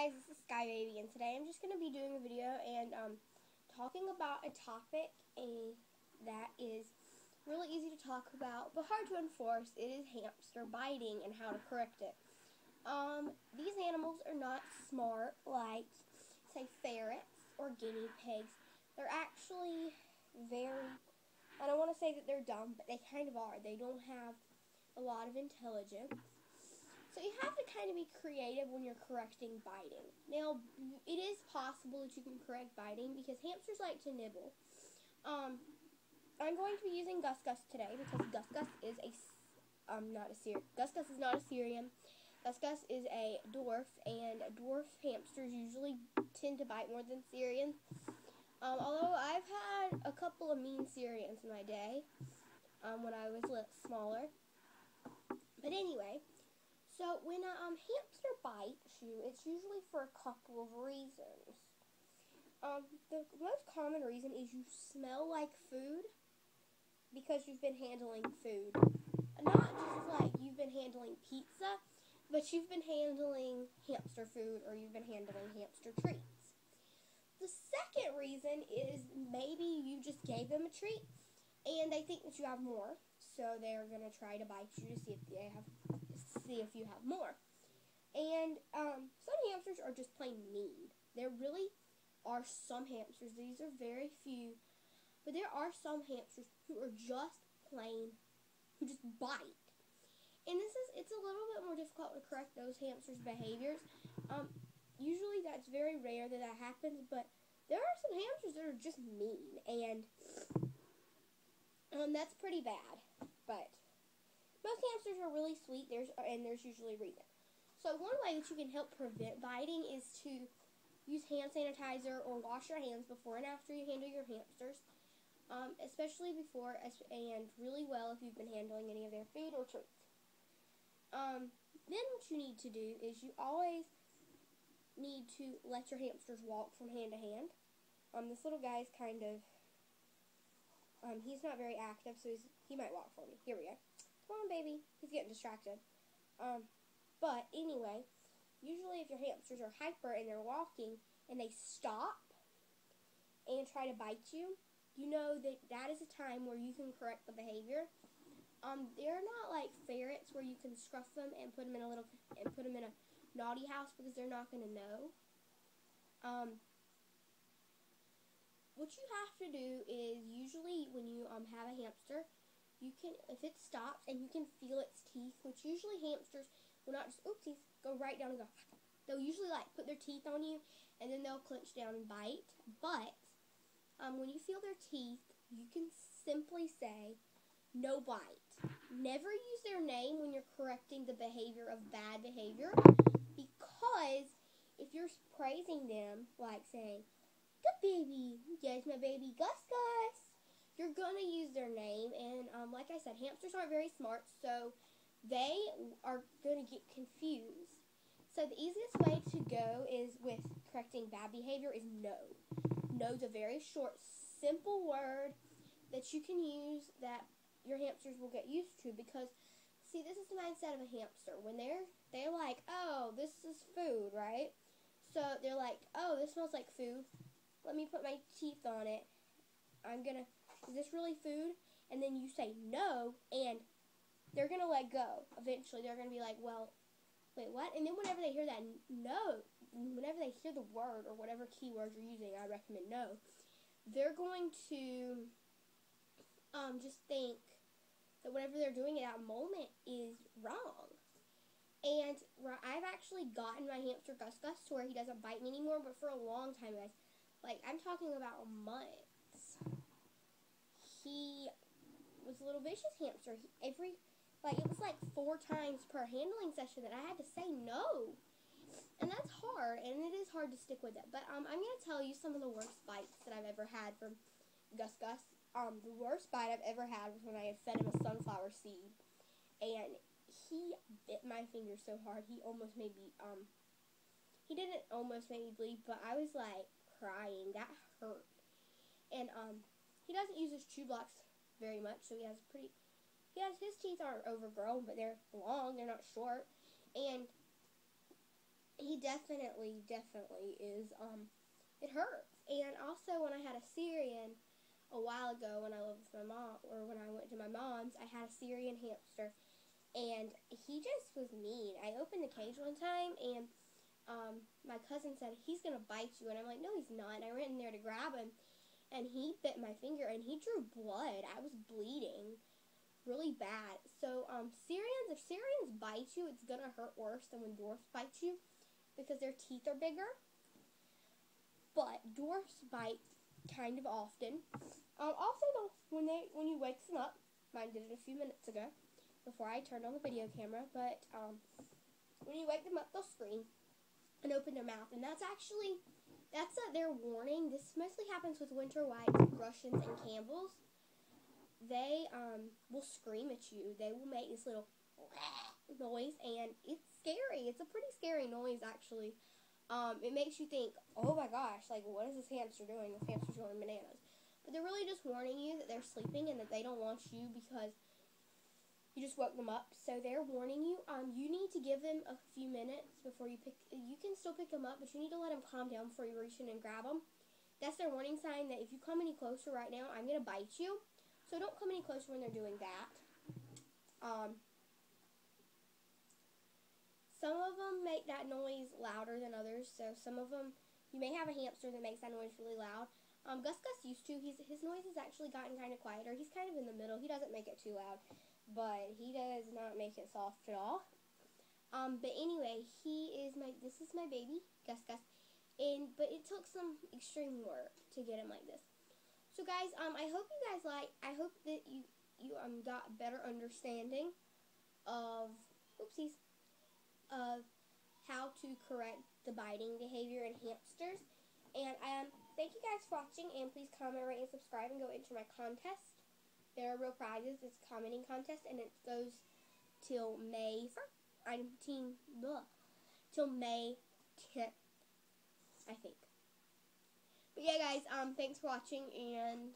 guys, this is Sky Baby, and today I'm just going to be doing a video and talking about a topic that is really easy to talk about but hard to enforce. It is hamster biting and how to correct it. These animals are not smart like, say, ferrets or guinea pigs. They're actually very, I don't want to say that they're dumb, but they kind of are. They don't have a lot of intelligence. So you have to kind of be creative when you're correcting biting. Now, it is possible that you can correct biting because hamsters like to nibble. I'm going to be using Gus Gus today because Gus Gus is Gus Gus is not a Syrian. Gus Gus is a dwarf, and dwarf hamsters usually tend to bite more than Syrians. Although I've had a couple of mean Syrians in my day when I was smaller. But anyway. So when a hamster bites you, it's usually for a couple of reasons. The most common reason is you smell like food because you've been handling food. Not just like you've been handling pizza, but you've been handling hamster food or you've been handling hamster treats. The second reason is maybe you just gave them a treat and they think that you have more, so they're going to try to bite you to see if you have more. And some hamsters are just plain mean. There really are some hamsters, these are very few, but there are some hamsters who are just plain, who just bite. And it's a little bit more difficult to correct those hamsters' behaviors. Usually that's very rare that happens, but there are some hamsters that are just mean, and that's pretty bad. But most hamsters are really sweet, and there's usually a reason. So one way that you can help prevent biting is to use hand sanitizer or wash your hands before and after you handle your hamsters, especially before and really well if you've been handling any of their food or treats. Then what you need to do is you always need to let your hamsters walk from hand to hand. This little guy is kind of, he's not very active, so he might walk for me. Here we go. Come on, baby. He's getting distracted. But anyway, usually if your hamsters are hyper and they're walking and they stop and try to bite you, you know that is a time where you can correct the behavior. They're not like ferrets where you can scruff them and put them in a naughty house because they're not going to know. What you have to do is usually when you have a hamster, you can, if it stops and you can feel its teeth, which usually hamsters will not just, oopsies, go right down and go. They'll usually like put their teeth on you and then they'll clench down and bite. But when you feel their teeth, you can simply say, no bite. Never use their name when you're correcting the behavior of bad behavior, because if you're praising them, like saying, good baby, yes, my baby, Gus Gus, you're going to use their name, and like I said, hamsters aren't very smart, so they are going to get confused. So the easiest way to go is with correcting bad behavior is no. No is a very short, simple word that you can use that your hamsters will get used to, because, see, this is the mindset of a hamster. When they're like, oh, this is food, right? So they're like, oh, this smells like food. Let me put my teeth on it. Is this really food? And then you say no, and they're going to let go. Eventually, they're going to be like, well, wait, what? And then whenever they hear that no, whenever they hear the word or whatever keyword you're using, I recommend no, they're going to just think that whatever they're doing at that moment is wrong. And I've actually gotten my hamster Gus Gus to where he doesn't bite me anymore, but for a long time, guys. Like, I'm talking about months. He was a little vicious hamster. It was like 4 times per handling session that I had to say no. And that's hard, and it is hard to stick with it. But I'm going to tell you some of the worst bites that I've ever had from Gus Gus. The worst bite I've ever had was when I had fed him a sunflower seed. And he bit my finger so hard, he almost made me, he didn't almost make me bleed, but I was like crying. That hurt. And he doesn't use his chew blocks very much, so his teeth aren't overgrown, but they're long, they're not short. And he it definitely is, it hurts. And also, when I had a Syrian a while ago, when I lived with my mom, or when I went to my mom's, I had a Syrian hamster, and he just was mean. I opened the cage one time, and my cousin said, he's going to bite you, and I'm like, no, he's not, and I ran in there to grab him, and he bit my finger, and he drew blood. I was bleeding really bad. So, if Syrians bite you, it's going to hurt worse than when dwarfs bite you, because their teeth are bigger. But dwarfs bite kind of often. Also, when you wake them up, mine did it a few minutes ago, before I turned on the video camera, but when you wake them up, they'll scream and open their mouth, and that's their warning. This mostly happens with winter whites, Russians, and Campbells. They will scream at you. They will make this little noise, and it's scary. It's a pretty scary noise, actually. It makes you think, oh my gosh, like, what is this hamster doing? This hamster's going bananas. But they're really just warning you that they're sleeping and that they don't want you because you just woke them up. So they're warning you. You need to give them a few minutes before you can still pick them up, but you need to let them calm down before you reach in and grab them. That's their warning sign that if you come any closer right now, I'm going to bite you. So don't come any closer when they're doing that. Some of them make that noise louder than others. So some of them, you may have a hamster that makes that noise really loud. Gus used to. His noise has actually gotten kind of quieter. He's kind of in the middle. He doesn't make it too loud, but he does not make it soft at all. But anyway, this is my baby, Gus. But it took some extreme work to get him like this. So guys, I hope that you got better understanding of how to correct the biting behavior in hamsters. And thank you guys for watching, and please comment, rate, and subscribe, and go enter my contest. There are real prizes. It's a commenting contest, and it goes till May 10th, I think. But yeah, guys, thanks for watching, and